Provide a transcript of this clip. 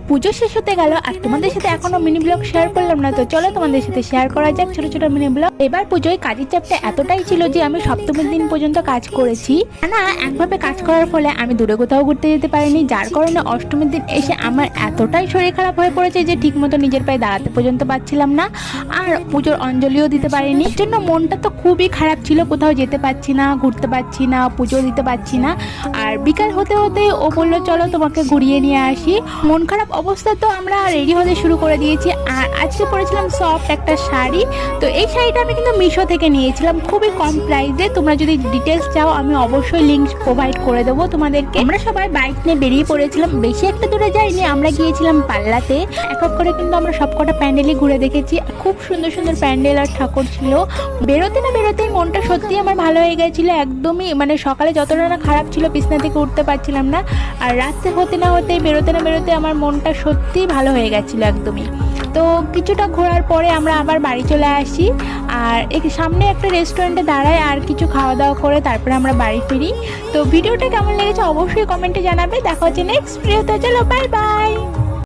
পুজো শেষ হতে গেল আর তোমাদের সাথে এখনো মিনি ব্লগ শেয়ার করলাম না। তো চলো তোমাদের সাথে শেয়ার করা যাক ছোট ছোট মিনি ব্লগ। এবার পুজোয় কাজের চাপটা এতটাই ছিল যে আমি সপ্তমীর দিন পর্যন্ত কাজ করেছি না। একভাবে কাজ করার ফলে আমি দূরে কোথাও ঘুরতে যেতে পারিনি, যার কারণে অষ্টমীর দিন এসে আমার এতটাই শরীর খারাপ হয়ে পড়েছে যে ঠিক মতো নিজের পায়ে দাঁড়াতে পর্যন্ত পারছিলাম না, আর পুজোর অঞ্জলিও দিতে পারিনি। এর জন্য মনটা তো খুবই খারাপ ছিল, কোথাও যেতে পারছি না, ঘুরতে পারছি না, পুজো দিতে পারছি না। আর বিকাল হতে হতে ও বললো চলো তোমাকে ঘুরিয়ে নিয়ে আসি। মন খারাপ অবস্থা তো আমরা রেডি হতে শুরু করে দিয়েছি। আর আজকে পরেছিলাম সফট একটা শাড়ি। তো এই শাড়িটা আমি কিন্তু মিশো থেকে নিয়েছিলাম খুবই কম প্রাইসে। তোমরা যদি ডিটেলস চাও আমি অবশ্যই লিঙ্ক প্রোভাইড করে দেবো তোমাদেরকে। আমরা সবাই বাইক নিয়ে বেরিয়ে পড়েছিলাম, বেশি একটা দূরে যাইনি, আমরা গিয়েছিলাম পাল্লাতে। এক এক করে কিন্তু আমরা সবকটা প্যান্ডেলই ঘুরে দেখেছি। খুব সুন্দর সুন্দর প্যান্ডেল আর ঠাকুর ছিল। বেরোতে না বেরোতেই মনটা সত্যি আমার ভালো হয়ে গেছিলো একদমই। মানে সকালে যতটা না খারাপ ছিল, বিছনা থেকে উঠতে পারছিলাম না, আর রাত্রে হতে না হতেই বেরোতে না বেরোতে আমার মনটা সত্যিই ভালো হয়ে গেছিলো একদমই। তো কিছুটা ঘোরার পরে আমরা আবার বাড়ি চলে আসি, আর সামনে একটা রেস্টুরেন্টে দাঁড়াই আর কিছু খাওয়া দাওয়া করে তারপরে আমরা বাড়ি ফিরি। তো ভিডিওটা কেমন লেগেছে অবশ্যই কমেন্টে জানাবে। দেখা হচ্ছে নেক্সট ভিডিওতে। চলো বাই বাই।